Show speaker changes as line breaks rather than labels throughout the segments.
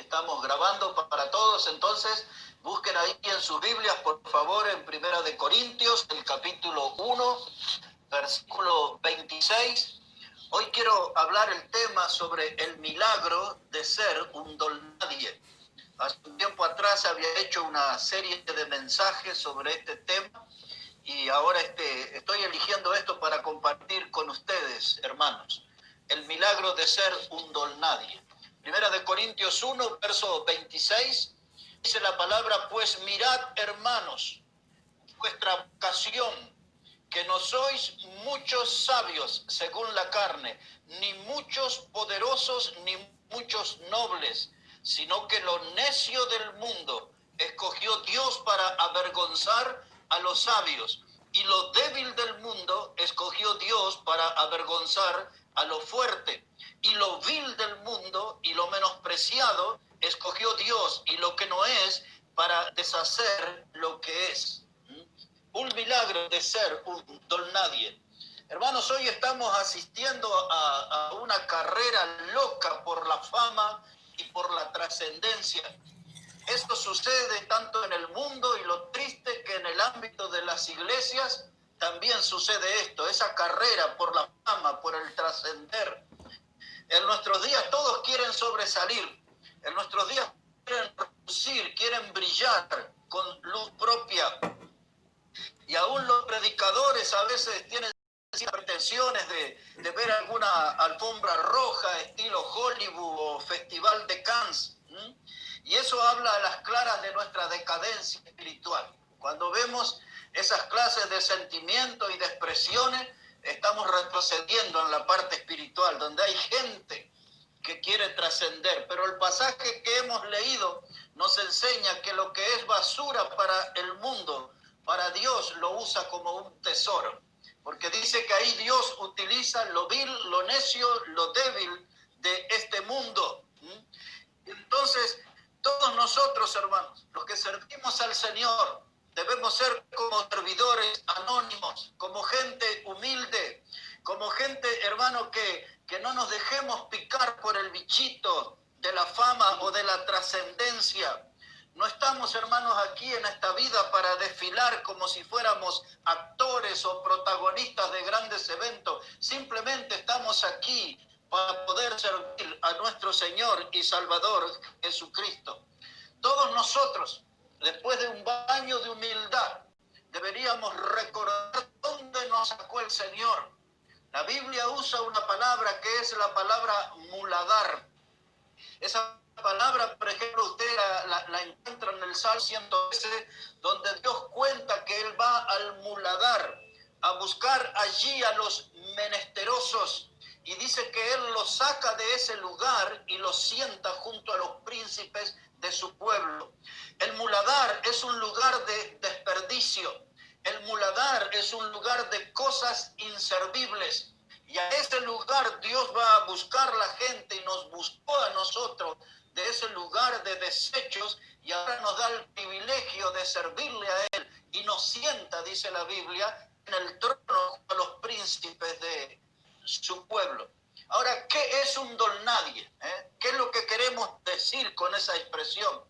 estamos grabando para todos, entonces busquen ahí en sus Biblias, por favor, en Primera de Corintios, el capítulo 1, versículo 26. Hoy quiero hablar el tema sobre el milagro de ser un don nadie. Hace un tiempo atrás había hecho una serie de mensajes sobre este tema y ahora estoy eligiendo esto para compartir con ustedes, hermanos. El milagro de ser un don nadie. Primera de Corintios 1, verso 26, dice la palabra: pues mirad, hermanos, vuestra vocación, que no sois muchos sabios según la carne, ni muchos poderosos, ni muchos nobles, sino que lo necio del mundo escogió Dios para avergonzar a los sabios, y lo débil del mundo escogió Dios para avergonzar a lo fuerte, y lo vil del mundo y lo menospreciado escogió Dios, y lo que no es, para deshacer lo que es. Un milagro de ser un don nadie. Hermanos, hoy estamos asistiendo a una carrera loca por la fama y por la trascendencia. Esto sucede tanto en el mundo, y lo triste que en el ámbito de las iglesias también sucede esto, esa carrera por la fama, por el trascender. En nuestros días todos quieren sobresalir, en nuestros días quieren relucir, quieren brillar con luz propia. Y aún los predicadores a veces tienen pretensiones de ver alguna alfombra roja, estilo Hollywood o Festival de Cannes. Y eso habla a las claras de nuestra decadencia espiritual. Cuando vemos esas clases de sentimientos y de expresiones, estamos retrocediendo en la parte espiritual, donde hay gente que quiere trascender. Pero el pasaje que hemos leído nos enseña que lo que es basura para el mundo, para Dios lo usa como un tesoro. Porque dice que ahí Dios utiliza lo vil, lo necio, lo débil de este mundo. Entonces, todos nosotros, hermanos, los que servimos al Señor, debemos ser como servidores anónimos, como gente humilde, como gente, hermano, que no nos dejemos picar por el bichito de la fama o de la trascendencia. No estamos, hermanos, aquí en esta vida para desfilar como si fuéramos actores o protagonistas de grandes eventos. Simplemente estamos aquí para poder servir a nuestro Señor y Salvador Jesucristo. Todos nosotros, después de un baño de humildad, deberíamos recordar dónde nos sacó el Señor. La Biblia usa una palabra que es la palabra muladar. Esa palabra, por ejemplo, usted la encuentra en el Salmo 113, donde Dios cuenta que Él va al muladar, a buscar allí a los menesterosos, y dice que Él los saca de ese lugar y los sienta junto a los príncipes de su pueblo. El muladar es un lugar de desperdicio. El muladar es un lugar de cosas inservibles. Y a ese lugar Dios va a buscar la gente, y nos buscó a nosotros de ese lugar de desechos, y ahora nos da el privilegio de servirle a Él, y nos sienta, dice la Biblia, en el trono a los príncipes de su pueblo. Ahora, ¿qué es un don nadie? ¿Qué es lo que queremos decir con esa expresión?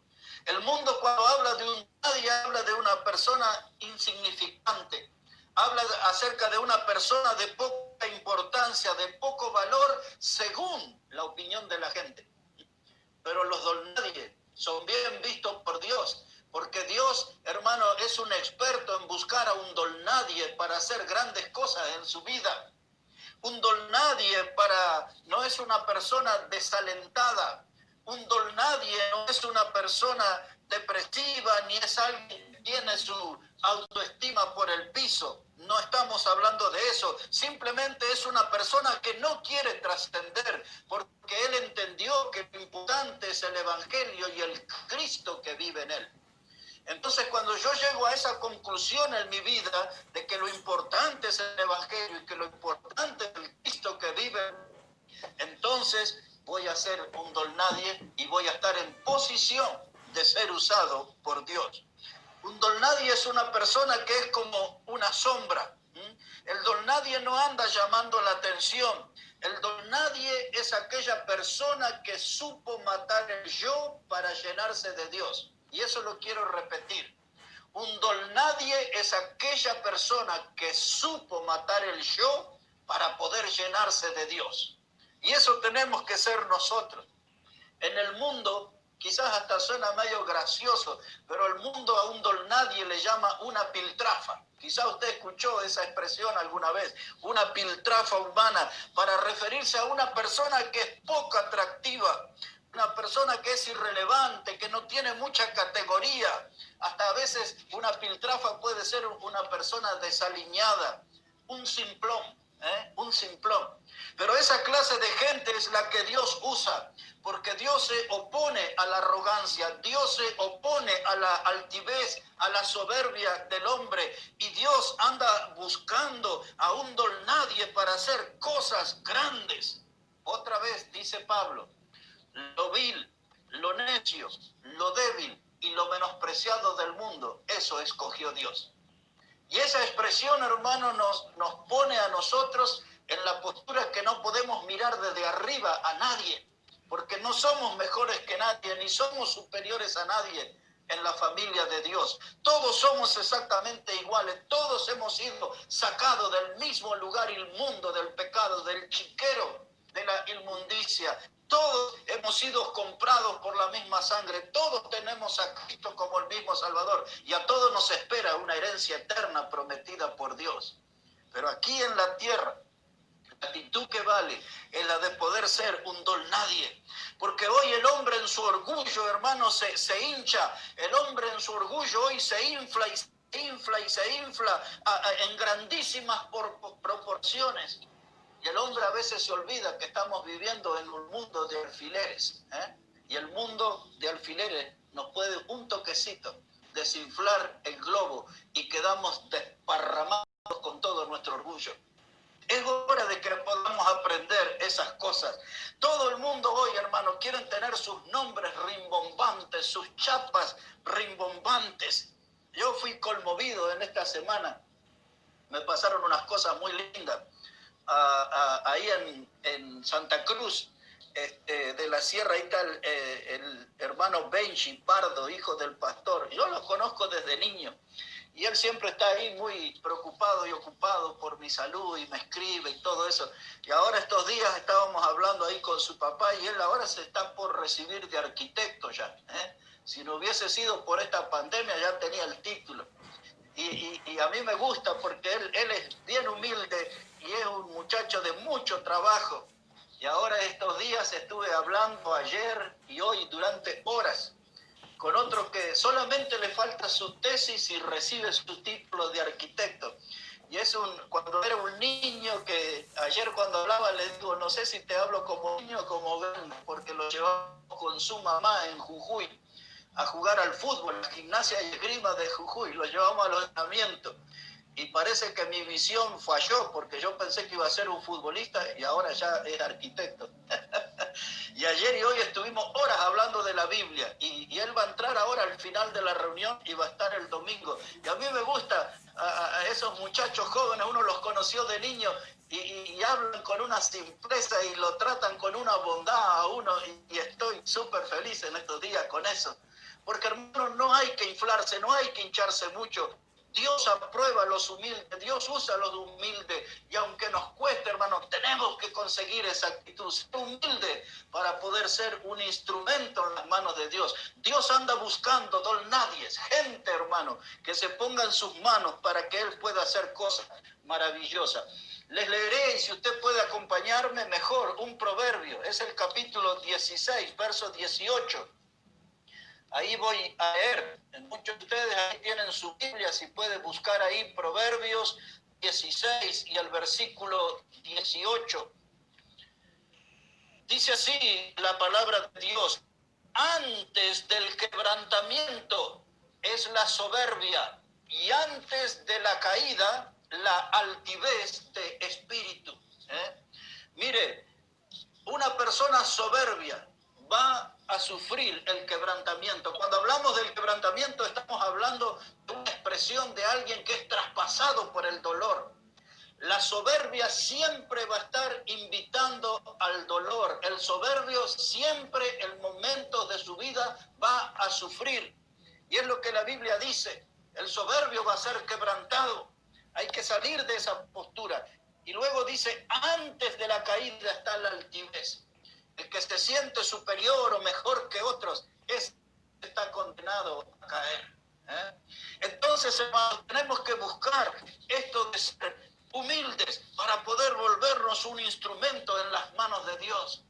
El mundo, cuando habla de un nadie, habla de una persona insignificante. Habla acerca de una persona de poca importancia, de poco valor, según la opinión de la gente. Pero los don nadie son bien vistos por Dios, porque Dios, hermano, es un experto en buscar a un don nadie para hacer grandes cosas en su vida. Un don nadie no es una persona desalentada. Un don nadie no es una persona depresiva, ni es alguien que tiene su autoestima por el piso. No estamos hablando de eso. Simplemente es una persona que no quiere trascender, porque él entendió que lo importante es el Evangelio y el Cristo que vive en él. Entonces, cuando yo llego a esa conclusión en mi vida de que lo importante es el Evangelio y que lo importante es el Cristo que vive, entonces voy a ser un don nadie y voy a estar en posición de ser usado por Dios. Un don nadie es una persona que es como una sombra. El don nadie no anda llamando la atención. El don nadie es aquella persona que supo matar el yo para llenarse de Dios. Y eso lo quiero repetir. Un don nadie es aquella persona que supo matar el yo para poder llenarse de Dios. Y eso tenemos que ser nosotros. En el mundo, quizás hasta suena medio gracioso, pero el mundo a un don nadie le llama una piltrafa. Quizás usted escuchó esa expresión alguna vez, una piltrafa humana, para referirse a una persona que es poco atractiva, una persona que es irrelevante, que no tiene mucha categoría. Hasta a veces una piltrafa puede ser una persona desaliñada, un simplón. Un simplón. Pero esa clase de gente es la que Dios usa, porque Dios se opone a la arrogancia, Dios se opone a la altivez, a la soberbia del hombre, y Dios anda buscando a un don nadie para hacer cosas grandes. Otra vez dice Pablo, lo vil, lo necio, lo débil y lo menospreciado del mundo, eso escogió Dios. Y esa expresión, hermano, nos pone a nosotros en la postura que no podemos mirar desde arriba a nadie, porque no somos mejores que nadie, ni somos superiores a nadie en la familia de Dios. Todos somos exactamente iguales, todos hemos sido sacados del mismo lugar inmundo, del pecado, del chiquero, de la inmundicia. Todos hemos sido comprados por la misma sangre, todos tenemos a Cristo como el mismo Salvador y a todos nos espera una herencia eterna prometida por Dios. Pero aquí en la tierra, la actitud que vale es la de poder ser un don nadie. Porque hoy el hombre en su orgullo, hermano, se hincha. El hombre en su orgullo hoy se infla y se infla en grandísimas proporciones. Y el hombre a veces se olvida que estamos viviendo en un mundo de alfileres. Y el mundo de alfileres nos puede un toquecito desinflar el globo y quedamos desparramados con todo nuestro orgullo. Es hora de que podamos aprender esas cosas. Todo el mundo hoy, hermano, quieren tener sus nombres rimbombantes, sus chapas rimbombantes. Yo fui conmovido en esta semana. Me pasaron unas cosas muy lindas. Ahí en Santa Cruz de la Sierra, ahí está el hermano Benji Pardo, hijo del pastor. Yo lo conozco desde niño. Y él siempre está ahí muy preocupado y ocupado por mi salud y me escribe y todo eso. Y ahora estos días estábamos hablando ahí con su papá y él ahora se está por recibir de arquitecto ya. Si no hubiese sido por esta pandemia ya tenía el título. Y a mí me gusta porque él es bien humilde y es un muchacho de mucho trabajo. Y ahora estos días estuve hablando ayer y hoy durante horas con otro que solamente le falta su tesis y recibe su título de arquitecto. Y es cuando era un niño que ayer cuando hablaba le digo, no sé si te hablo como niño o como grande, porque lo llevamos con su mamá en Jujuy a jugar al fútbol, la gimnasia y esgrima de Jujuy, lo llevamos a los entrenamientos. Y parece que mi visión falló, porque yo pensé que iba a ser un futbolista y ahora ya es arquitecto. Y ayer y hoy estuvimos horas hablando de la Biblia y él va a entrar ahora al final de la reunión y va a estar el domingo. Y a mí me gusta a esos muchachos jóvenes, uno los conoció de niño y hablan con una simpleza y lo tratan con una bondad a uno y estoy súper feliz en estos días con eso. Porque hermano, no hay que inflarse, no hay que hincharse mucho. Dios aprueba a los humildes, Dios usa a los humildes y aunque nos cueste, hermano, tenemos que conseguir esa actitud, ser humilde para poder ser un instrumento en las manos de Dios. Dios anda buscando don nadies, gente, hermano, que se ponga en sus manos para que Él pueda hacer cosas maravillosas. Les leeré, y si usted puede acompañarme mejor, un proverbio, es el capítulo 16, verso 18. Ahí voy a leer. Muchos de ustedes ahí tienen su Biblia, si puede buscar ahí Proverbios 16 y el versículo 18. Dice así la palabra de Dios: antes del quebrantamiento es la soberbia, y antes de la caída la altivez de espíritu. Mire, una persona soberbia va a sufrir el quebrantamiento. Cuando hablamos del quebrantamiento estamos hablando de una expresión de alguien que es traspasado por el dolor. La soberbia siempre va a estar invitando al dolor. El soberbio siempre en momentos de su vida va a sufrir. Y es lo que la Biblia dice. El soberbio va a ser quebrantado. Hay que salir de esa postura. Y luego dice, antes de la caída está la altivez. El que se siente superior o mejor que otros, está condenado a caer. Entonces, hermanos, tenemos que buscar esto de ser humildes para poder volvernos un instrumento en las manos de Dios.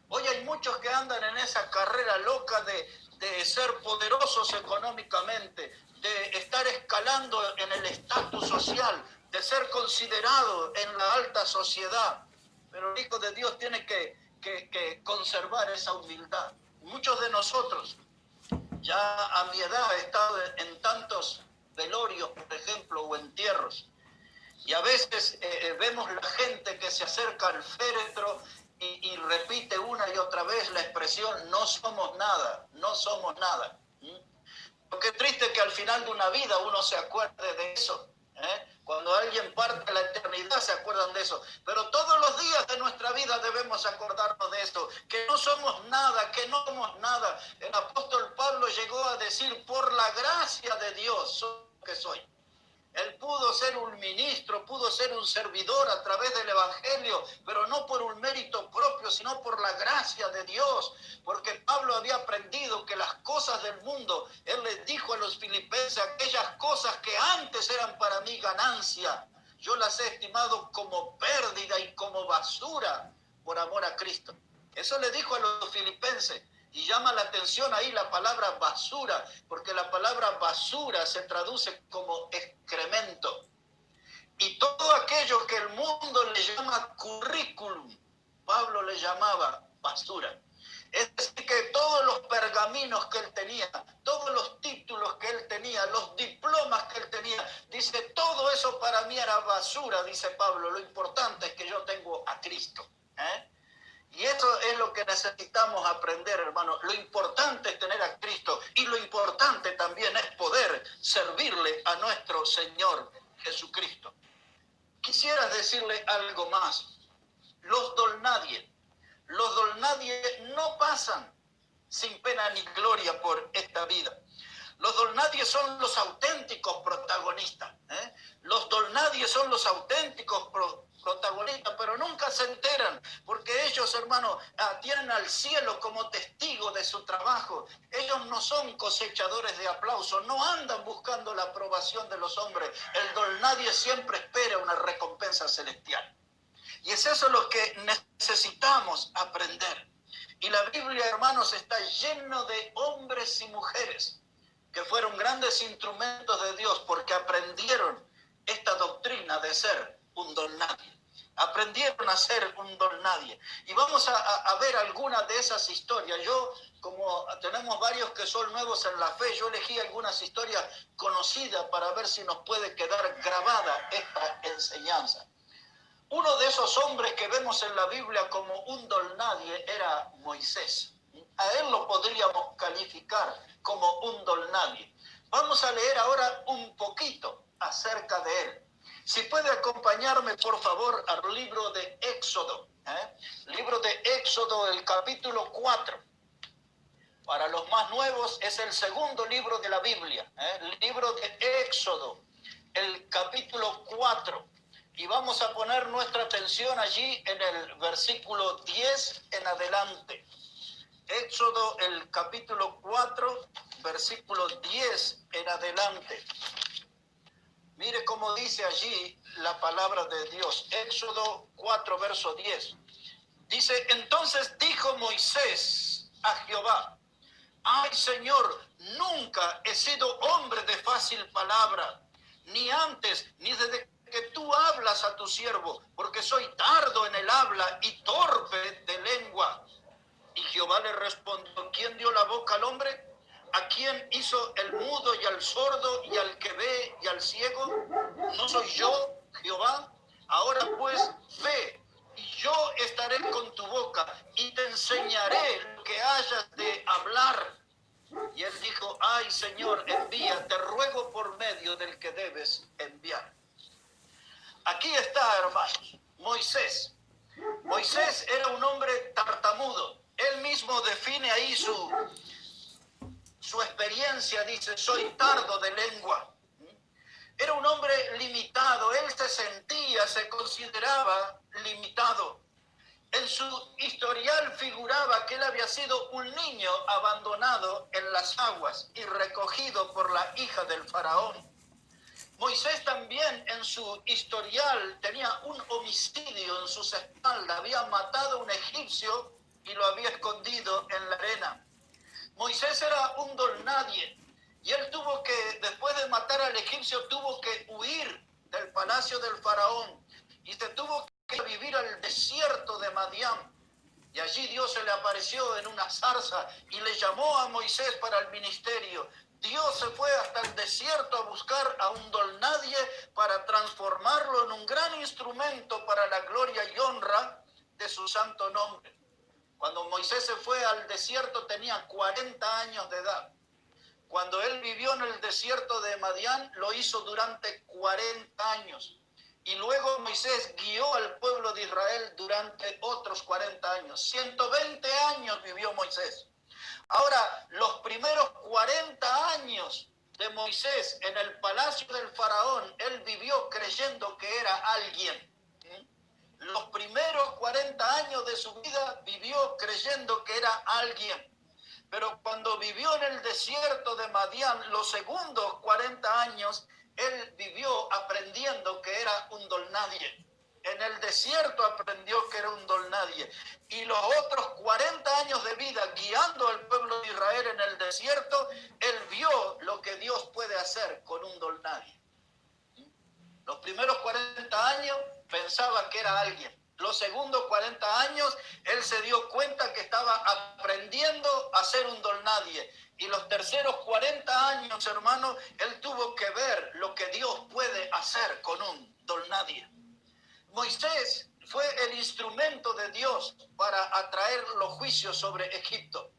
Hoy hay muchos que andan en esa carrera loca de ser poderosos económicamente, de estar escalando en el estatus social, de ser considerado en la alta sociedad. Pero el Hijo de Dios tiene que conservar esa humildad. Muchos de nosotros, ya a mi edad, he estado en tantos velorios, por ejemplo, o entierros, y a veces vemos la gente que se acerca al féretro y repite una y otra vez la expresión, no somos nada, no somos nada. Lo que es triste es que al final de una vida uno se acuerde de eso. Cuando alguien parte a la eternidad se acuerdan de eso. Pero todos los días de nuestra vida debemos acordarnos de esto, que no somos nada, que no somos nada. El apóstol Pablo llegó a decir, por la gracia de Dios soy lo que soy. Él pudo ser un ministro, pudo ser un servidor a través del Evangelio, pero no por un mérito propio, sino por la gracia de Dios. Porque Pablo había aprendido que las cosas del mundo, él les dijo a los filipenses, aquellas cosas que antes eran para mí ganancia, yo las he estimado como pérdida y como basura por amor a Cristo. Eso le dijo a los filipenses. Y llama la atención ahí la palabra basura, porque la palabra basura se traduce como excremento. Y todo aquello que el mundo le llama currículum, Pablo le llamaba basura. Es decir, que todos los pergaminos que él tenía, todos los títulos que él tenía, los diplomas que él tenía, dice, todo eso para mí era basura, dice Pablo. Lo importante es que yo tengo a Cristo. Y eso es lo que necesitamos aprender, hermano. Lo importante es tener a Cristo y lo importante también es poder servirle a nuestro Señor Jesucristo. Quisiera decirle algo más. Los dolnadie no pasan sin pena ni gloria por esta vida. Los dolnadies son los auténticos protagonistas. Los dolnadies son los auténticos protagonistas, pero nunca se enteran, porque ellos, hermanos, tienen al cielo como testigo de su trabajo. Ellos no son cosechadores de aplausos, no andan buscando la aprobación de los hombres. El dolnadie siempre espera una recompensa celestial. Y es eso lo que necesitamos aprender. Y la Biblia, hermanos, está lleno de hombres y mujeres que fueron grandes instrumentos de Dios porque aprendieron esta doctrina de ser un don nadie. Aprendieron a ser un don nadie. Y vamos a ver algunas de esas historias. Yo, como tenemos varios que son nuevos en la fe, yo elegí algunas historias conocidas para ver si nos puede quedar grabada esta enseñanza. Uno de esos hombres que vemos en la Biblia como un don nadie era Moisés. A él lo podríamos calificar como un don nadie. Vamos a leer ahora un poquito acerca de él. Si puede acompañarme, por favor, al libro de Éxodo. Libro de Éxodo, el capítulo 4. Para los más nuevos es el segundo libro de la Biblia. El libro de Éxodo, el capítulo 4. Y vamos a poner nuestra atención allí en el versículo 10 en adelante. Éxodo, el capítulo 4, versículo 10 en adelante. Mire cómo dice allí la palabra de Dios. Éxodo 4, verso 10. Dice, entonces dijo Moisés a Jehová, ay, Señor, nunca he sido hombre de fácil palabra, ni antes, ni desde que tú hablas a tu siervo, porque soy tardo en el habla y torpe de lengua. Y Jehová le respondió, ¿quién dio la boca al hombre? ¿A quién hizo el mudo y al sordo y al que ve y al ciego? ¿No soy yo, Jehová? Ahora pues, ve, y yo estaré con tu boca y te enseñaré lo que hayas de hablar. Y él dijo, ay, Señor, envía, te ruego por medio del que debes enviar. Aquí está, hermanos, Moisés. Moisés era un hombre tartamudo. Él mismo define ahí su experiencia, dice, soy tardo de lengua. Era un hombre limitado, él se consideraba limitado. En su historial figuraba que él había sido un niño abandonado en las aguas y recogido por la hija del faraón. Moisés también en su historial tenía un homicidio en sus espaldas, había matado a un egipcio y lo había escondido en la arena. Moisés era un don nadie y él tuvo que, después de matar al egipcio, tuvo que huir del palacio del faraón y se tuvo que vivir al desierto de Madián. Y allí Dios se le apareció en una zarza y le llamó a Moisés para el ministerio. Dios se fue hasta el desierto a buscar a un don nadie para transformarlo en un gran instrumento para la gloria y honra de su santo nombre. Cuando Moisés se fue al desierto tenía 40 años de edad. Cuando él vivió en el desierto de Madián, lo hizo durante 40 años. Y luego Moisés guió al pueblo de Israel durante otros 40 años. 120 años vivió Moisés. Ahora, los primeros 40 años de Moisés en el palacio del faraón, él vivió creyendo que era alguien. Los primeros 40 años de su vida vivió creyendo que era alguien. Pero cuando vivió en el desierto de Madián, los segundos 40 años, él vivió aprendiendo que era un don nadie. En el desierto aprendió que era un don nadie. Y los otros 40 años de vida guiando al pueblo de Israel en el desierto, él vio lo que Dios puede hacer con un don nadie. Los primeros 40 años pensaba que era alguien. Los segundos 40 años, él se dio cuenta que estaba aprendiendo a ser un don nadie. Y los terceros 40 años, hermano, él tuvo que ver lo que Dios puede hacer con un don nadie. Moisés fue el instrumento de Dios para atraer los juicios sobre Egipto.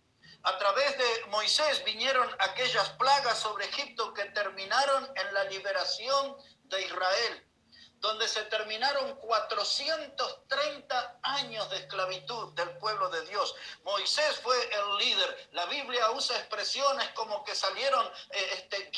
A través de Moisés vinieron aquellas plagas sobre Egipto que terminaron en la liberación de Israel, donde se terminaron 430 años de esclavitud del pueblo de Dios. Moisés fue el líder. La Biblia usa expresiones como que salieron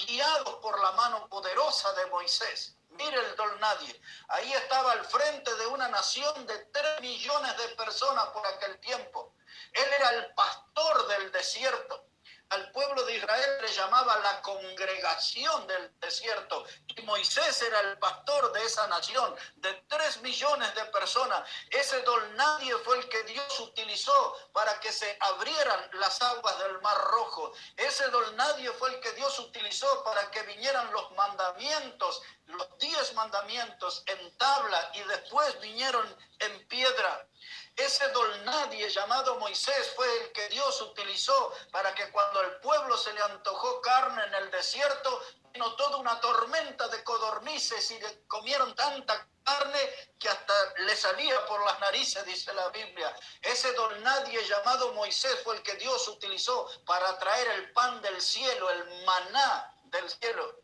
guiados por la mano poderosa de Moisés. Mire el don nadie. Ahí estaba al frente de una nación de 3 millones de personas por aquel tiempo. Él era el pastor del desierto. Al pueblo de Israel le llamaba la congregación del desierto. Y Moisés era el pastor de esa nación, de 3 millones de personas. Ese don nadie fue el que Dios utilizó para que se abrieran las aguas del Mar Rojo. Ese don nadie fue el que Dios utilizó para que vinieran los mandamientos, los 10 mandamientos en tabla y después vinieron en piedra. Ese don nadie llamado Moisés fue el que Dios utilizó para que cuando al pueblo se le antojó carne en el desierto, vino toda una tormenta de codornices y le comieron tanta carne que hasta le salía por las narices, dice la Biblia. Ese don nadie llamado Moisés fue el que Dios utilizó para traer el pan del cielo, el maná del cielo.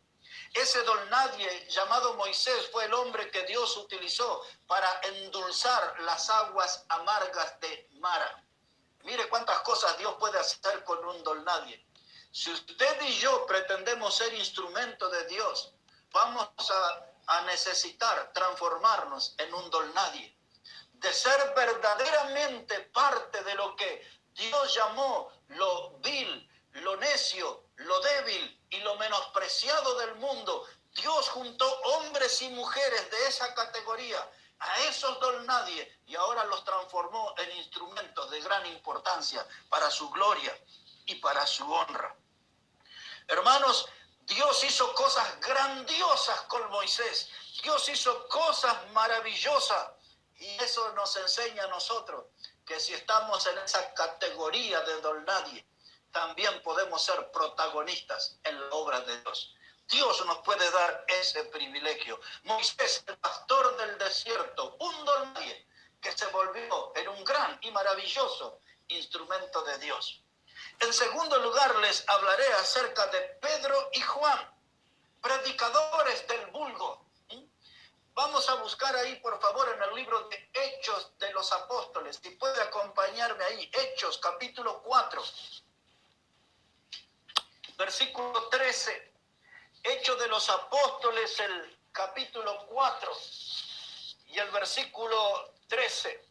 Ese don nadie llamado Moisés fue el hombre que Dios utilizó para endulzar las aguas amargas de Mara. Mire cuántas cosas Dios puede hacer con un don nadie. Si usted y yo pretendemos ser instrumento de Dios, vamos a necesitar transformarnos en un don nadie. De ser verdaderamente parte de lo que Dios llamó lo vil, lo necio, lo débil y lo menospreciado del mundo. Dios juntó hombres y mujeres de esa categoría, a esos don nadie, y ahora los transformó en instrumentos de gran importancia para su gloria y para su honra. Hermanos, Dios hizo cosas grandiosas con Moisés. Dios hizo cosas maravillosas. Y eso nos enseña a nosotros que si estamos en esa categoría de don nadie, también podemos ser protagonistas en la obra de Dios. Dios nos puede dar ese privilegio. Moisés, el pastor del desierto, un don nadie que se volvió en un gran y maravilloso instrumento de Dios. En segundo lugar, les hablaré acerca de Pedro y Juan, predicadores del vulgo. Vamos a buscar ahí, por favor, en el libro de Hechos de los Apóstoles. Si puede acompañarme ahí. Hechos, capítulo 4, versículo 13. Hechos de los Apóstoles, el capítulo 4 y el versículo 13.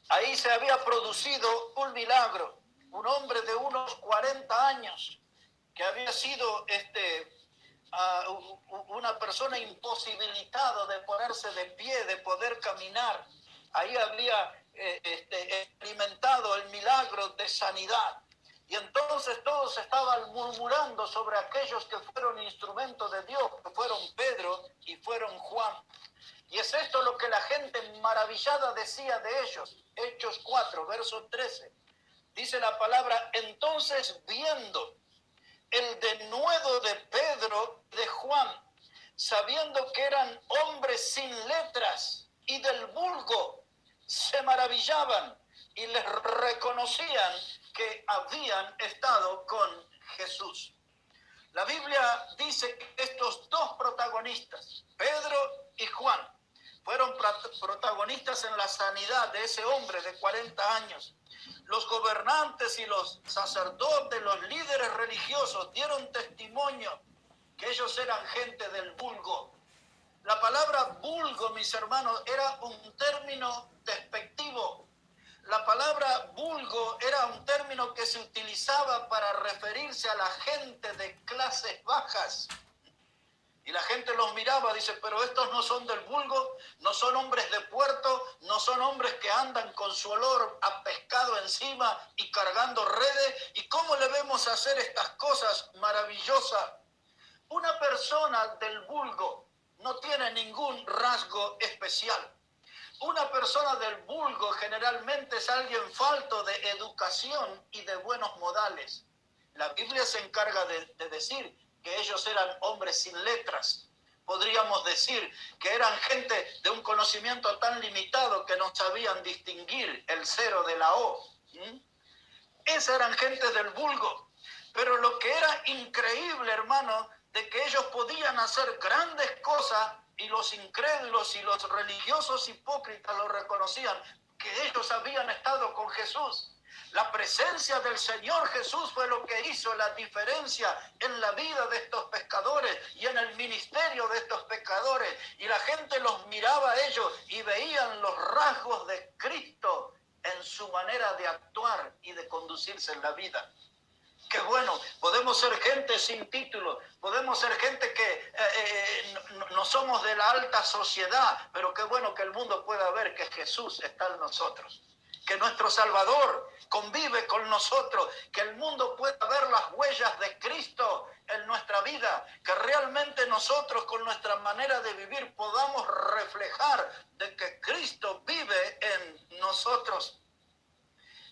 Ahí se había producido un milagro. Un hombre de unos 40 años que había sido una persona imposibilitada de ponerse de pie, de poder caminar. Ahí había experimentado el milagro de sanidad. Y entonces todos estaban murmurando sobre aquellos que fueron instrumentos de Dios, que fueron Pedro y fueron Juan. Y es esto lo que la gente maravillada decía de ellos. Hechos 4, verso 13. Dice la palabra: entonces viendo el denuedo de Pedro y de Juan, sabiendo que eran hombres sin letras y del vulgo, se maravillaban y les reconocían que habían estado con Jesús. La Biblia dice que estos dos protagonistas, Pedro y Juan, fueron protagonistas en la sanidad de ese hombre de 40 años. Los gobernantes y los sacerdotes, los líderes religiosos dieron testimonio que ellos eran gente del vulgo. La palabra vulgo, mis hermanos, era un término despectivo. La palabra vulgo era un término que se utilizaba para referirse a la gente de clases bajas. Y la gente los miraba, dice, pero estos no son del vulgo, no son hombres de puerto, no son hombres que andan con su olor a pescado encima y cargando redes. ¿Y cómo le vemos hacer estas cosas maravillosas? Una persona del vulgo no tiene ningún rasgo especial. Una persona del vulgo generalmente es alguien falto de educación y de buenos modales. La Biblia se encarga de decir que ellos eran hombres sin letras. Podríamos decir que eran gente de un conocimiento tan limitado que no sabían distinguir el cero de la O. Esas eran gente del vulgo. Pero lo que era increíble, hermano, de que ellos podían hacer grandes cosas y los incrédulos y los religiosos hipócritas lo reconocían, que ellos habían estado con Jesús. La presencia del Señor Jesús fue lo que hizo la diferencia en la vida de estos pescadores y en el ministerio de estos pescadores. Y la gente los miraba a ellos y veían los rasgos de Cristo en su manera de actuar y de conducirse en la vida. Qué bueno, podemos ser gente sin título, podemos ser gente que no somos de la alta sociedad, pero qué bueno que el mundo pueda ver que Jesús está en nosotros, que nuestro Salvador convive con nosotros, que el mundo pueda ver las huellas de Cristo en nuestra vida, que realmente nosotros con nuestra manera de vivir podamos reflejar de que Cristo vive en nosotros.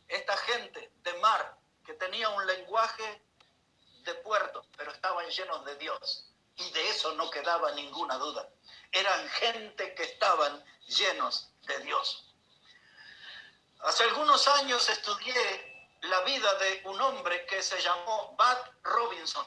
Esta gente de mar, que tenía un lenguaje de puerto, pero estaban llenos de Dios. Y de eso no quedaba ninguna duda. Eran gente que estaban llenos de Dios. Hace algunos años estudié la vida de un hombre que se llamó Bud Robinson.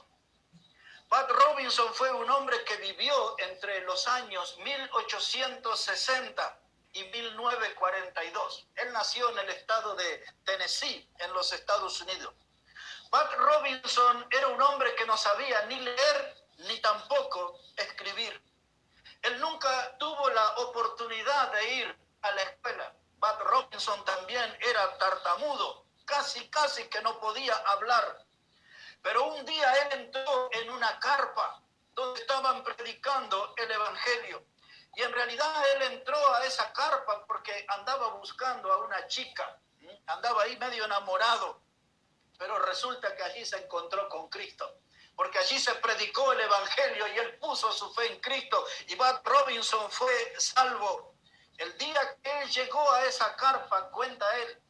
Bud Robinson fue un hombre que vivió entre los años 1860 y 1942. Él nació en el estado de Tennessee, en los Estados Unidos. Bud Robinson era un hombre que no sabía ni leer ni tampoco escribir. Él nunca tuvo la oportunidad de ir a la escuela. Bud Robinson también era tartamudo, casi que no podía hablar. Pero un día él entró en una carpa donde estaban predicando el evangelio. Y en realidad él entró a esa carpa porque andaba buscando a una chica. Andaba ahí medio enamorado. Pero resulta que allí se encontró con Cristo. Porque allí se predicó el evangelio y él puso su fe en Cristo. Y Bud Robinson fue salvo. El día que él llegó a esa carpa, cuenta él,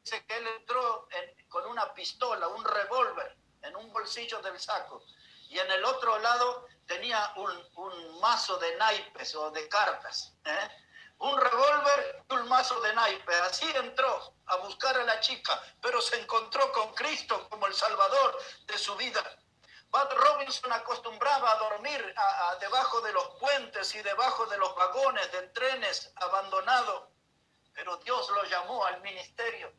dice que él entró con una pistola, un revólver, en un bolsillo del saco. Y en el otro lado tenía un mazo de naipes o de cartas. Un revólver y un mazo de naipes. Así entró a buscar a la chica, pero se encontró con Cristo como el Salvador de su vida. Pat Robinson acostumbraba a dormir debajo de los puentes y debajo de los vagones de trenes abandonados, pero Dios lo llamó al ministerio.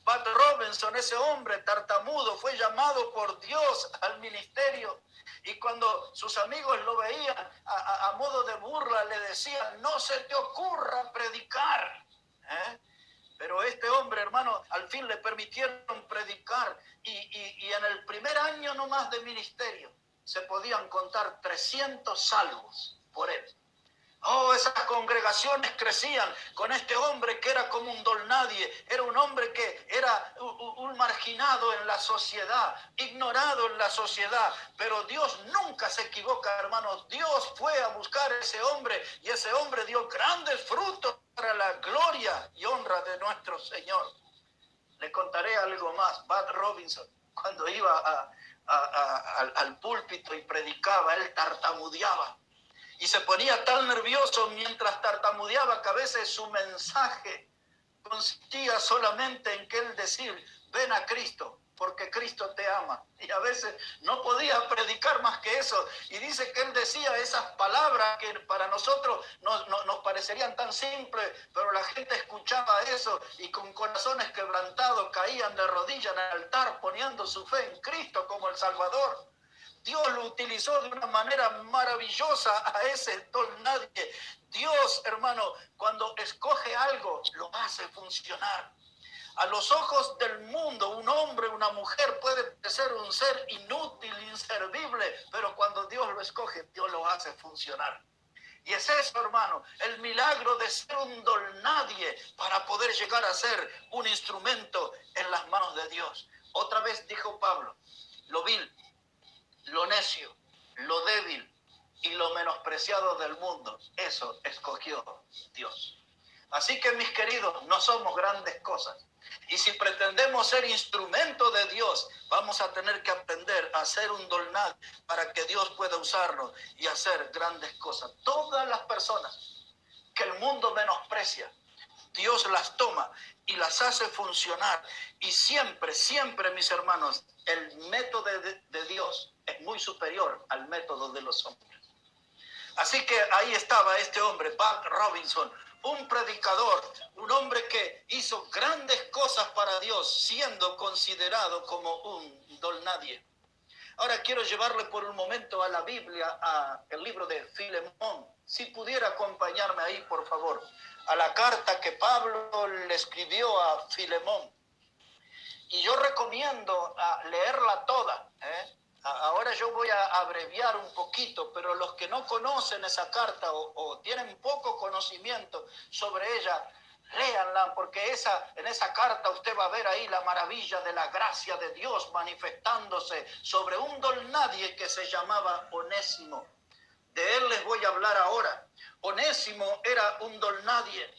Pat Robinson, ese hombre tartamudo, fue llamado por Dios al ministerio. Y cuando sus amigos lo veían a modo de burla, le decían: no se te ocurra predicar. Pero este hombre, hermano, al fin le permitieron predicar. Y en el primer año nomás de ministerio se podían contar 300 salvos por él. Oh, esas congregaciones crecían con este hombre que era como un don nadie. Era un hombre que era un marginado en la sociedad, ignorado en la sociedad. Pero Dios nunca se equivoca, hermanos. Dios fue a buscar a ese hombre y ese hombre dio grandes frutos para la gloria y honra de nuestro Señor. Le contaré algo más. Pat Robinson, cuando iba al púlpito y predicaba, él tartamudeaba. Y se ponía tan nervioso mientras tartamudeaba que a veces su mensaje consistía solamente en que él decir: ven a Cristo, porque Cristo te ama. Y a veces no podía predicar más que eso. Y dice que él decía esas palabras que para nosotros nos parecerían tan simples, pero la gente escuchaba eso y con corazones quebrantados caían de rodillas en el altar poniendo su fe en Cristo como el Salvador. Dios lo utilizó de una manera maravillosa a ese don nadie. Dios, hermano, cuando escoge algo, lo hace funcionar. A los ojos del mundo, un hombre, una mujer puede ser un ser inútil, inservible, pero cuando Dios lo escoge, Dios lo hace funcionar. Y es eso, hermano, el milagro de ser un don nadie para poder llegar a ser un instrumento en las manos de Dios. Otra vez dijo Pablo: lo vil, lo necio, lo débil y lo menospreciado del mundo, eso escogió Dios. Así que, mis queridos, no somos grandes cosas. Y si pretendemos ser instrumento de Dios, vamos a tener que aprender a ser un don nadie para que Dios pueda usarnos y hacer grandes cosas. Todas las personas que el mundo menosprecia, Dios las toma y las hace funcionar. Y siempre, siempre, mis hermanos, el método de Dios es muy superior al método de los hombres. Así que ahí estaba este hombre, Pat Robinson, un predicador, un hombre que hizo grandes cosas para Dios, siendo considerado como un don nadie. Ahora quiero llevarle por un momento a la Biblia, al libro de Filemón. Si pudiera acompañarme ahí, por favor, a la carta que Pablo le escribió a Filemón. Y yo recomiendo leerla toda. Ahora yo voy a abreviar un poquito, pero los que no conocen esa carta o tienen poco conocimiento sobre ella, léanla, porque en esa carta usted va a ver ahí la maravilla de la gracia de Dios manifestándose sobre un don nadie que se llamaba Onésimo. De él les voy a hablar ahora. Onésimo era un don nadie.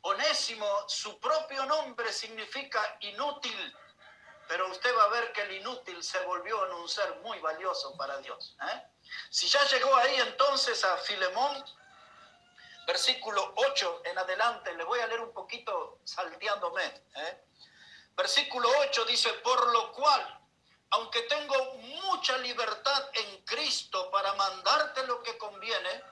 Onésimo, su propio nombre significa inútil. Pero usted va a ver que el inútil se volvió en un ser muy valioso para Dios. Si ya llegó ahí entonces a Filemón, versículo 8 en adelante, le voy a leer un poquito salteándome. Versículo 8 dice: por lo cual, aunque tengo mucha libertad en Cristo para mandarte lo que conviene,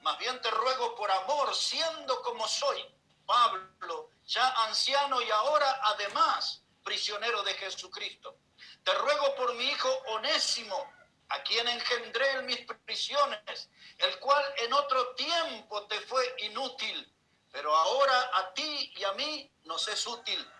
más bien te ruego por amor, siendo como soy, Pablo, ya anciano y ahora además prisionero de Jesucristo. Te ruego por mi hijo Onésimo, a quien engendré en mis prisiones, el cual en otro tiempo te fue inútil, pero ahora a ti y a mí nos es útil,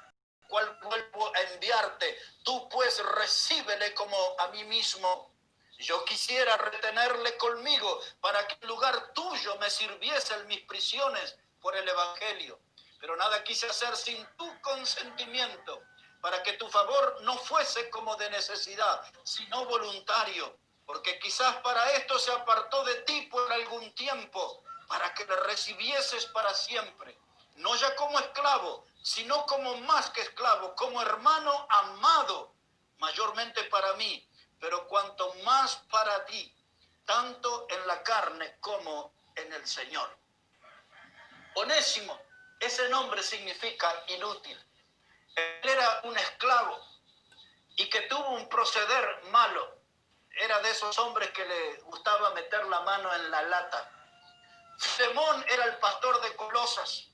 cual vuelvo a enviarte. Tú pues recíbele como a mí mismo. Yo quisiera retenerle conmigo para que en lugar tuyo me sirviese en mis prisiones por el Evangelio. Pero nada quise hacer sin tu consentimiento, para que tu favor no fuese como de necesidad, sino voluntario, porque quizás para esto se apartó de ti por algún tiempo, para que le recibieses para siempre, no ya como esclavo, sino como más que esclavo, como hermano amado, mayormente para mí, pero cuanto más para ti, tanto en la carne como en el Señor. Onésimo, ese nombre significa inútil. Él era un esclavo y que tuvo un proceder malo. era de esos hombres que le gustaba meter la mano en la lata. Filemón era el pastor de Colosas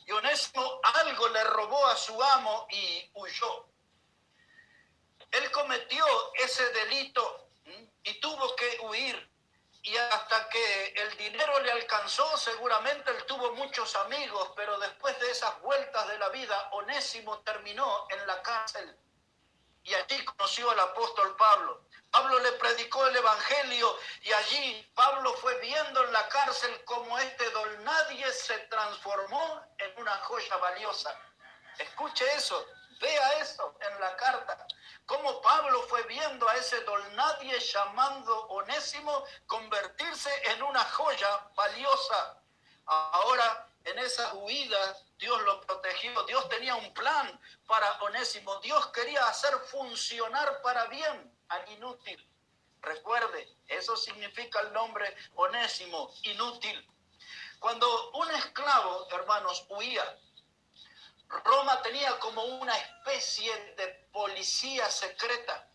y Onésimo algo le robó a su amo y huyó. Él cometió ese delito y tuvo que huir. Y hasta que el dinero le alcanzó, seguramente él tuvo muchos amigos, pero después de esas vueltas de la vida, Onésimo terminó en la cárcel. Y allí conoció al apóstol Pablo. Pablo le predicó el evangelio y allí Pablo fue viendo en la cárcel cómo este don nadie se transformó en una joya valiosa. Escuche eso, vea eso en la carta. Cómo Pablo fue viendo a ese don nadie llamando Onésimo convertirse en una joya valiosa. Ahora, en esas huidas, Dios lo protegió. Dios tenía un plan para Onésimo. Dios quería hacer funcionar para bien al inútil. Recuerde, eso significa el nombre Onésimo, inútil. Cuando un esclavo, hermanos, huía, Roma tenía como una especie de policía secreta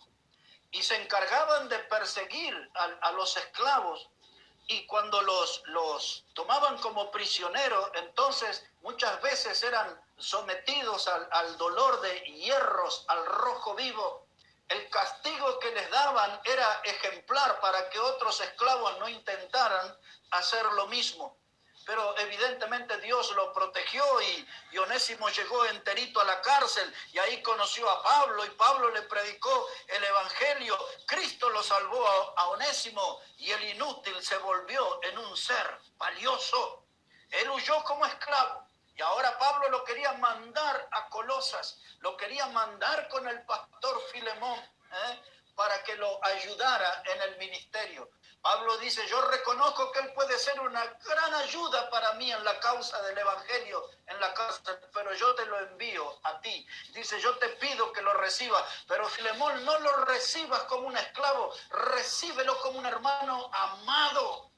y se encargaban de perseguir a los esclavos. Y cuando los tomaban como prisioneros, entonces muchas veces eran sometidos al dolor de hierros, al rojo vivo. El castigo que les daban era ejemplar para que otros esclavos no intentaran hacer lo mismo. Pero evidentemente Dios lo protegió y Onésimo llegó enterito a la cárcel y ahí conoció a Pablo y Pablo le predicó el evangelio. Cristo lo salvó a Onésimo y el inútil se volvió en un ser valioso. Él huyó como esclavo y ahora Pablo lo quería mandar a Colosas, lo quería mandar con el pastor Filemón, para que lo ayudara en el ministerio. Pablo dice, yo reconozco que él puede ser una gran ayuda para mí en la causa del evangelio, en la causa, pero yo te lo envío a ti. Dice, yo te pido que lo recibas, pero Filemón, no lo recibas como un esclavo, recíbelo como un hermano amado.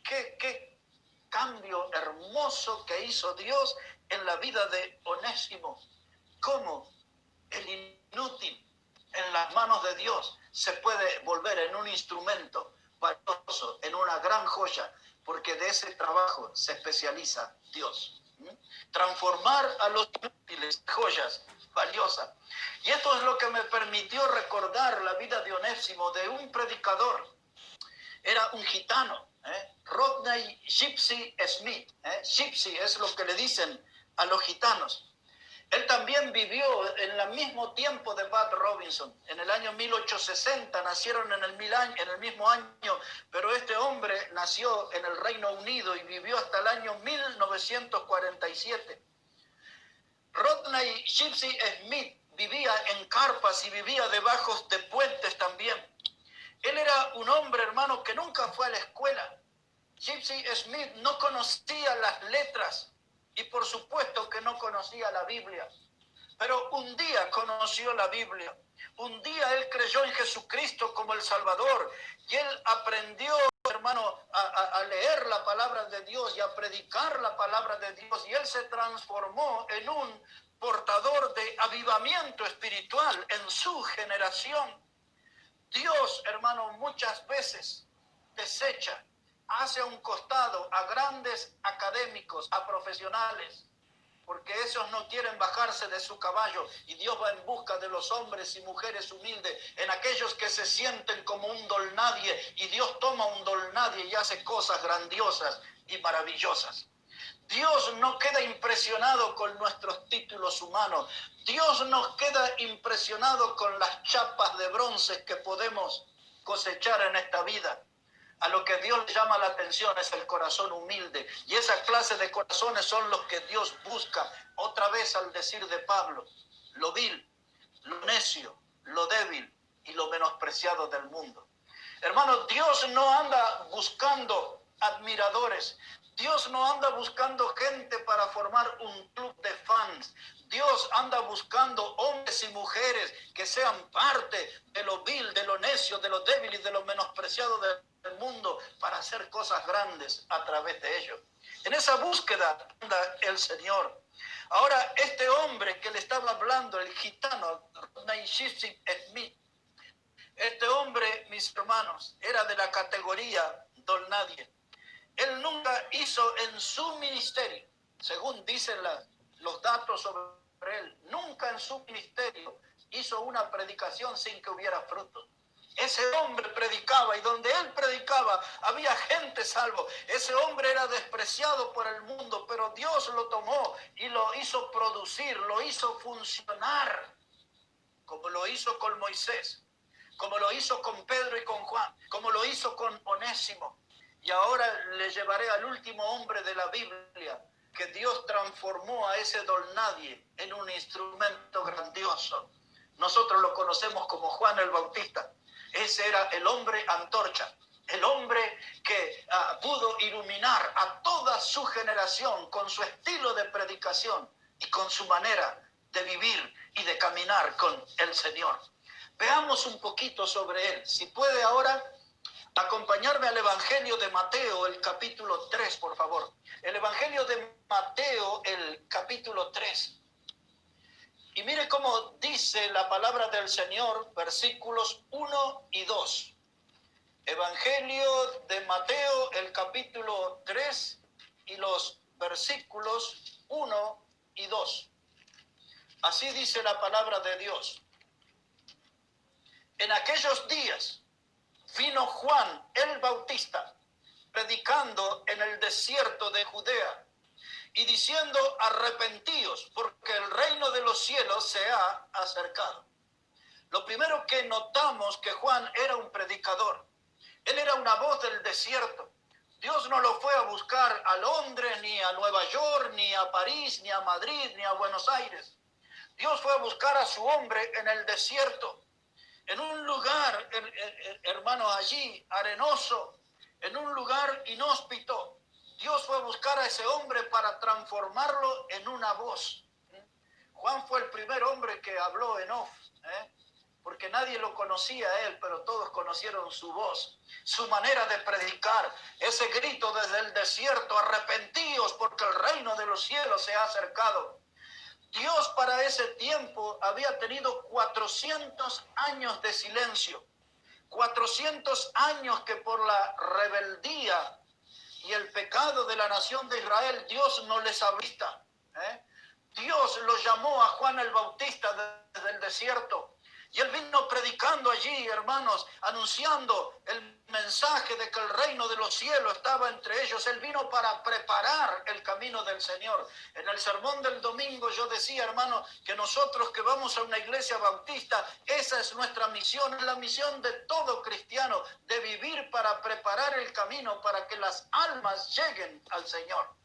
¿Qué cambio hermoso que hizo Dios en la vida de Onésimo? ¿Cómo el inútil en las manos de Dios se puede volver en un instrumento valioso, en una gran joya, porque de ese trabajo se especializa Dios? Transformar a los inútiles joyas valiosas. Y esto es lo que me permitió recordar la vida de Onésimo, de un predicador. Era un gitano, Rodney Gypsy Smith. Gypsy es lo que le dicen a los gitanos. Él también vivió en el mismo tiempo de Bud Robinson. En el año 1860 nacieron en el mismo año, pero este hombre nació en el Reino Unido y vivió hasta el año 1947. Rodney Gypsy Smith vivía en carpas y vivía debajo de puentes también. Él era un hombre, hermano, que nunca fue a la escuela. Gypsy Smith no conocía las letras. Y por supuesto que no conocía la Biblia, pero un día conoció la Biblia. Un día él creyó en Jesucristo como el Salvador y él aprendió, hermano, a leer la palabra de Dios y a predicar la palabra de Dios, y él se transformó en un portador de avivamiento espiritual en su generación. Dios, hermano, muchas veces desecha, hace a un costado a grandes académicos, a profesionales, porque esos no quieren bajarse de su caballo, y Dios va en busca de los hombres y mujeres humildes, en aquellos que se sienten como un don nadie, y Dios toma un don nadie y hace cosas grandiosas y maravillosas. Dios no queda impresionado con nuestros títulos humanos. Dios nos queda impresionado con las chapas de bronce que podemos cosechar en esta vida. A lo que Dios le llama la atención es el corazón humilde. Y esa clase de corazones son los que Dios busca. Otra vez al decir de Pablo, lo vil, lo necio, lo débil y lo menospreciado del mundo. Hermanos, Dios no anda buscando admiradores. Dios no anda buscando gente para formar un club de fans. Dios anda buscando hombres y mujeres que sean parte de lo vil, de lo necio, de lo débil y de lo menospreciado del mundo para hacer cosas grandes a través de ellos. En esa búsqueda anda el Señor. Ahora, este hombre que le estaba hablando, el gitano, Rodney Gypsy Smith, Este hombre, mis hermanos, era de la categoría don nadie. Él nunca hizo en su ministerio, según dicen los datos sobre él, nunca en su ministerio hizo una predicación sin que hubiera fruto. Ese hombre predicaba y donde él predicaba había gente salvo. Ese hombre era despreciado por el mundo, pero Dios lo tomó y lo hizo producir, lo hizo funcionar, como lo hizo con Moisés, como lo hizo con Pedro y con Juan, como lo hizo con Onésimo. Y ahora le llevaré al último hombre de la Biblia, que Dios transformó a ese don nadie en un instrumento grandioso. Nosotros lo conocemos como Juan el Bautista. Ese era el hombre antorcha, el hombre que pudo iluminar a toda su generación con su estilo de predicación y con su manera de vivir y de caminar con el Señor. Veamos un poquito sobre él. Si puede ahora acompañarme al Evangelio de Mateo, el capítulo 3, por favor. El Evangelio de Mateo, el capítulo 3. Y mire cómo dice la palabra del Señor, versículos 1 y 2. Evangelio de Mateo, el capítulo 3 y los versículos 1 y 2. Así dice la palabra de Dios. En aquellos días vino Juan el Bautista predicando en el desierto de Judea y diciendo: arrepentíos, porque el reino de los cielos se ha acercado. Lo primero que notamos que Juan era un predicador. Él era una voz del desierto. Dios no lo fue a buscar a Londres, ni a Nueva York, ni a París, ni a Madrid, ni a Buenos Aires. Dios fue a buscar a su hombre en el desierto, en un lugar, hermanos, allí, arenoso, en un lugar inhóspito. Dios fue a buscar a ese hombre para transformarlo en una voz. Juan fue el primer hombre que habló en off, porque nadie lo conocía a él, pero todos conocieron su voz, su manera de predicar, ese grito desde el desierto: arrepentíos porque el reino de los cielos se ha acercado. Dios para ese tiempo había tenido 400 años de silencio, 400 años que por la rebeldía y el pecado de la nación de Israel Dios no les avista. Dios lo llamó a Juan el Bautista desde el desierto. Y él vino predicando allí, hermanos, anunciando el mensaje de que el reino de los cielos estaba entre ellos. Él vino para preparar el camino del Señor. En el sermón del domingo yo decía, hermanos, que nosotros que vamos a una iglesia bautista, esa es nuestra misión, es la misión de todo cristiano, de vivir para preparar el camino para que las almas lleguen al Señor.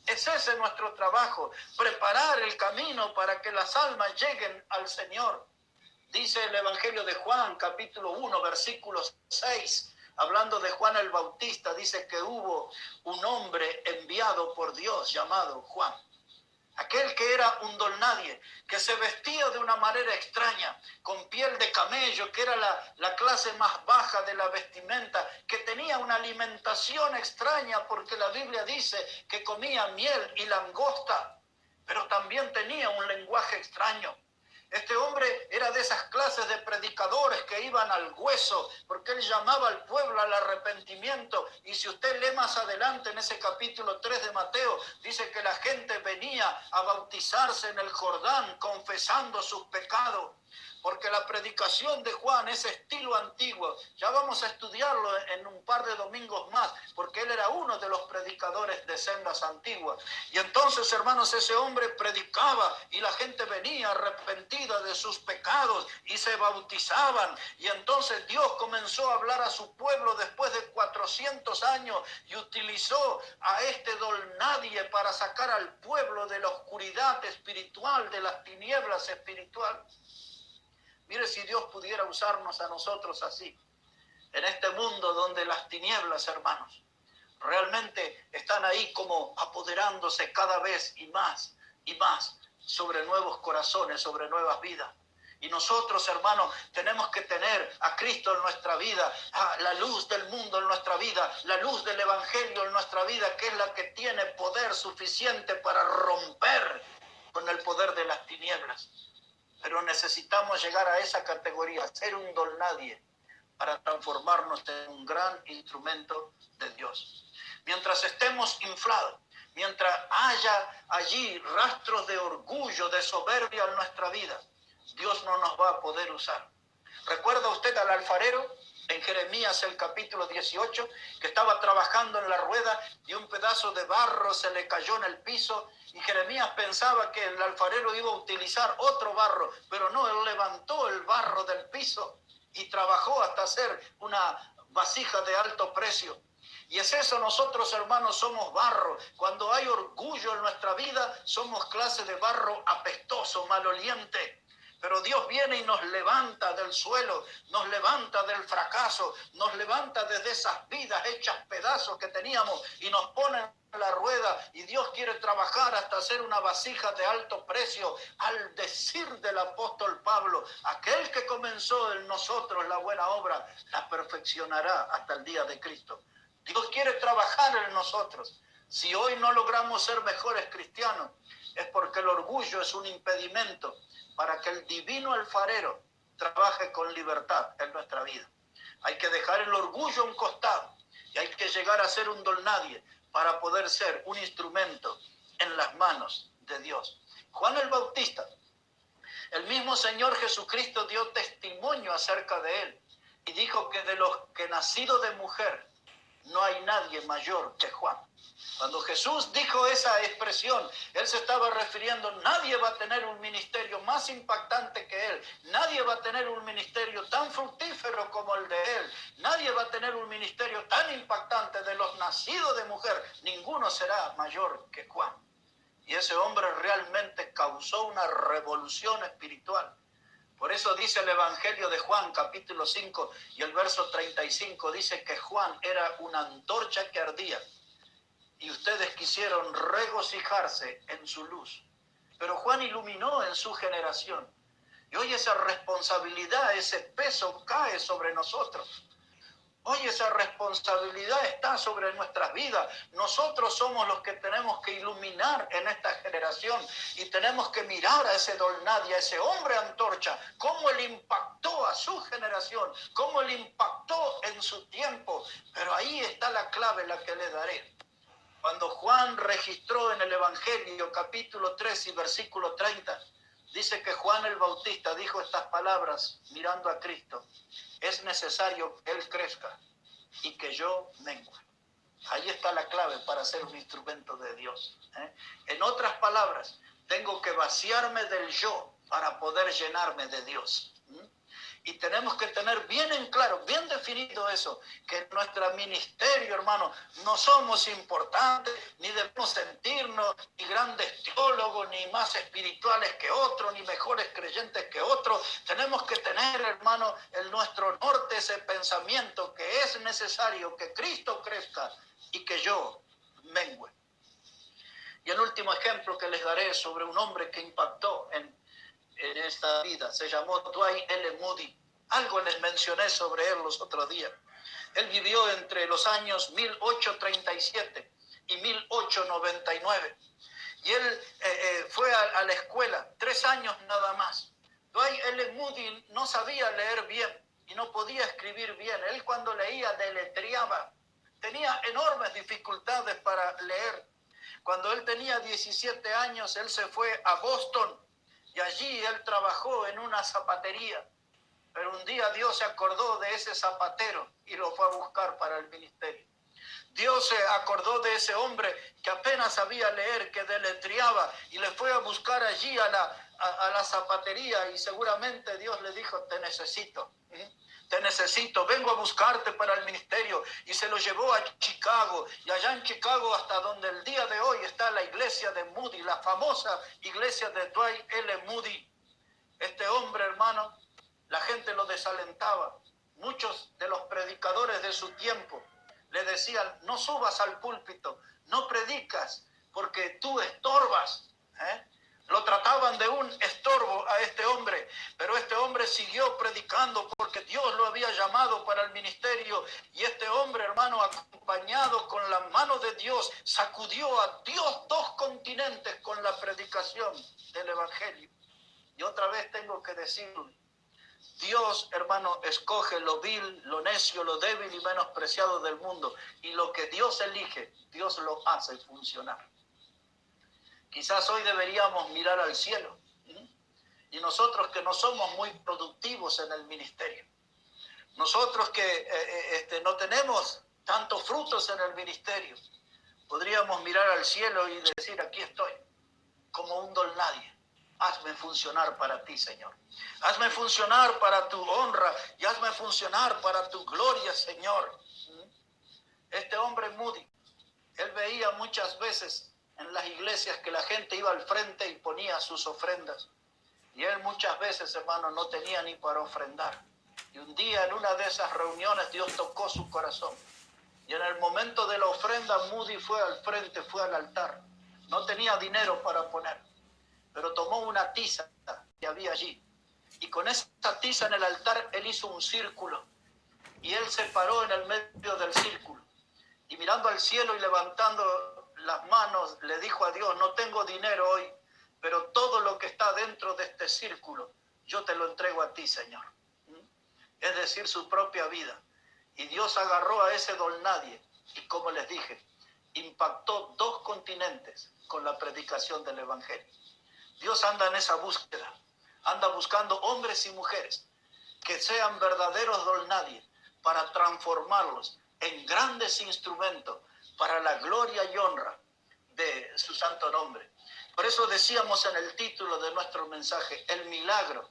Es ese nuestro trabajo, preparar el camino para que las almas lleguen al Señor. Dice el Evangelio de Juan, capítulo 1, versículo 6, hablando de Juan el Bautista, dice que hubo un hombre enviado por Dios llamado Juan. Aquel que era un don nadie, que se vestía de una manera extraña, con piel de camello, que era la clase más baja de la vestimenta, que tenía una alimentación extraña, porque la Biblia dice que comía miel y langosta, pero también tenía un lenguaje extraño. Este hombre era de esas clases de predicadores que iban al hueso, porque él llamaba al pueblo al arrepentimiento. Y si usted lee más adelante en ese capítulo 3 de Mateo, dice que la gente venía a bautizarse en el Jordán confesando sus pecados. Porque la predicación de Juan es estilo antiguo. Ya vamos a estudiarlo en un par de domingos más, porque él era uno de los predicadores de sendas antiguas. Y entonces, hermanos, ese hombre predicaba y la gente venía arrepentida de sus pecados y se bautizaban. Y entonces Dios comenzó a hablar a su pueblo después de 400 años y utilizó a este don nadie para sacar al pueblo de la oscuridad espiritual, de las tinieblas espirituales. Mire si Dios pudiera usarnos a nosotros así, en este mundo donde las tinieblas, hermanos, realmente están ahí como apoderándose cada vez y más sobre nuevos corazones, sobre nuevas vidas. Y nosotros, hermanos, tenemos que tener a Cristo en nuestra vida, a la luz del mundo en nuestra vida, la luz del Evangelio en nuestra vida, que es la que tiene poder suficiente para romper con el poder de las tinieblas. Pero necesitamos llegar a esa categoría, ser un don nadie, para transformarnos en un gran instrumento de Dios. Mientras estemos inflados, mientras haya allí rastros de orgullo, de soberbia en nuestra vida, Dios no nos va a poder usar. ¿Recuerda usted al alfarero en Jeremías el capítulo 18, que estaba trabajando en la rueda y un pedazo de barro se le cayó en el piso? Y Jeremías pensaba que el alfarero iba a utilizar otro barro, pero no, él levantó el barro del piso y trabajó hasta hacer una vasija de alto precio. Y es eso, nosotros hermanos somos barro. Cuando hay orgullo en nuestra vida, somos clase de barro apestoso, maloliente. Pero Dios viene y nos levanta del suelo, nos levanta del fracaso, nos levanta desde esas vidas hechas pedazos que teníamos y nos pone en la rueda, y Dios quiere trabajar hasta hacer una vasija de alto precio. Al decir del apóstol Pablo, aquel que comenzó en nosotros la buena obra, la perfeccionará hasta el día de Cristo. Dios quiere trabajar en nosotros. Si hoy no logramos ser mejores cristianos, es porque el orgullo es un impedimento para que el divino alfarero trabaje con libertad en nuestra vida. Hay que dejar el orgullo a un costado y hay que llegar a ser un don nadie para poder ser un instrumento en las manos de Dios. Juan el Bautista, el mismo Señor Jesucristo dio testimonio acerca de él y dijo que de los que nacido de mujer no hay nadie mayor que Juan. Cuando Jesús dijo esa expresión, él se estaba refiriendo, nadie va a tener un ministerio más impactante que él, nadie va a tener un ministerio tan fructífero como el de él, nadie va a tener un ministerio tan impactante. De los nacidos de mujer, ninguno será mayor que Juan. Y ese hombre realmente causó una revolución espiritual. Por eso dice el Evangelio de Juan, capítulo 5 y el verso 35, dice que Juan era una antorcha que ardía y ustedes quisieron regocijarse en su luz. Pero Juan iluminó en su generación. Y hoy esa responsabilidad, ese peso cae sobre nosotros. Hoy esa responsabilidad está sobre nuestras vidas. Nosotros somos los que tenemos que iluminar en esta generación y tenemos que mirar a ese don nadie, a ese hombre antorcha, cómo él impactó a su generación, cómo él impactó en su tiempo. Pero ahí está la clave, la que le daré. Cuando Juan registró en el Evangelio, capítulo 3 y versículo 30, dice que Juan el Bautista dijo estas palabras mirando a Cristo: es necesario que Él crezca y que yo mengue. Ahí está la clave para ser un instrumento de Dios. En otras palabras, tengo que vaciarme del yo para poder llenarme de Dios. Y tenemos que tener bien en claro, bien definido eso, que en nuestro ministerio, hermano, no somos importantes, ni debemos sentirnos ni grandes teólogos, ni más espirituales que otros, ni mejores creyentes que otros. Tenemos que tener, hermano, en nuestro norte ese pensamiento que es necesario que Cristo crezca y que yo mengue. Y el último ejemplo que les daré sobre un hombre que impactó en esta vida, se llamó Dwight L. Moody. Algo les mencioné sobre él los otros días. Él vivió entre los años 1837 y 1899. Y él fue a la escuela 3 años nada más. Dwight L. Moody no sabía leer bien y no podía escribir bien. Él cuando leía deletreaba. Tenía enormes dificultades para leer. Cuando él tenía 17 años, él se fue a Boston y allí él trabajó en una zapatería. Pero un día Dios se acordó de ese zapatero y lo fue a buscar para el ministerio. Dios se acordó de ese hombre que apenas sabía leer, que deletreaba, y le fue a buscar allí a la zapatería, y seguramente Dios le dijo: te necesito, vengo a buscarte para el ministerio. Y se lo llevó a Chicago, y allá en Chicago, hasta donde el día de hoy está la iglesia de Moody, la famosa iglesia de Dwight L. Moody. Este hombre, hermano, la gente lo desalentaba. Muchos de los predicadores de su tiempo le decían: no subas al púlpito, no predicas, porque tú estorbas. Lo trataban de un estorbo a este hombre, pero este hombre siguió predicando porque Dios lo había llamado para el ministerio. Y este hombre, hermano, acompañado con la mano de Dios, sacudió a Dios 2 continentes con la predicación del Evangelio. Y otra vez tengo que decirlo, Dios, hermano, escoge lo vil, lo necio, lo débil y menospreciado del mundo. Y lo que Dios elige, Dios lo hace funcionar. Quizás hoy deberíamos mirar al cielo. Y nosotros que no somos muy productivos en el ministerio, nosotros que no tenemos tantos frutos en el ministerio, podríamos mirar al cielo y decir, aquí estoy, como un don nadie. Hazme funcionar para ti, Señor. Hazme funcionar para tu honra y hazme funcionar para tu gloria, Señor. Este hombre Moody, él veía muchas veces en las iglesias que la gente iba al frente y ponía sus ofrendas. Y él muchas veces, hermano, no tenía ni para ofrendar. Y un día en una de esas reuniones Dios tocó su corazón. Y en el momento de la ofrenda, Moody fue al frente, fue al altar. No tenía dinero para poner, pero tomó una tiza que había allí. Y con esa tiza en el altar, él hizo un círculo. Y él se paró en el medio del círculo. Y mirando al cielo y levantando las manos, le dijo a Dios, no tengo dinero hoy, pero todo lo que está dentro de este círculo, yo te lo entrego a ti, Señor. Es decir, su propia vida. Y Dios agarró a ese don nadie y, como les dije, impactó 2 continentes con la predicación del Evangelio. Dios anda en esa búsqueda, anda buscando hombres y mujeres que sean verdaderos don nadie para transformarlos en grandes instrumentos para la gloria y honra de su santo nombre. Por eso decíamos en el título de nuestro mensaje, el milagro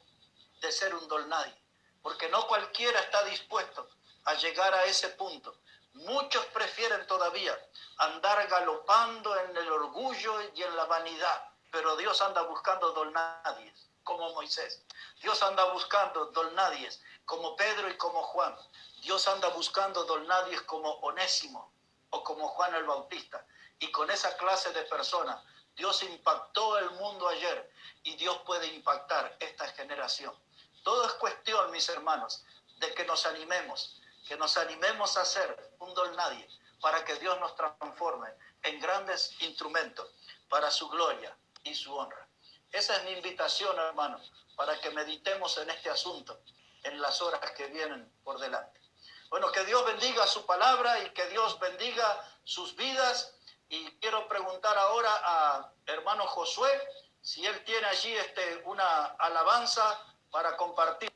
de ser un don nadie, porque no cualquiera está dispuesto a llegar a ese punto. Muchos prefieren todavía andar galopando en el orgullo y en la vanidad, pero Dios anda buscando don nadies como Moisés. Dios anda buscando don nadies como Pedro y como Juan. Dios anda buscando don nadies como Onésimo o como Juan el Bautista. Y con esa clase de personas, Dios impactó el mundo ayer y Dios puede impactar esta generación. Todo es cuestión, mis hermanos, de que nos animemos a ser un don nadie para que Dios nos transforme en grandes instrumentos para su gloria y su honra. Esa es mi invitación, hermanos, para que meditemos en este asunto en las horas que vienen por delante. Bueno, que Dios bendiga su palabra y que Dios bendiga sus vidas. Y quiero preguntar ahora a hermano Josué si él tiene allí una alabanza para compartir.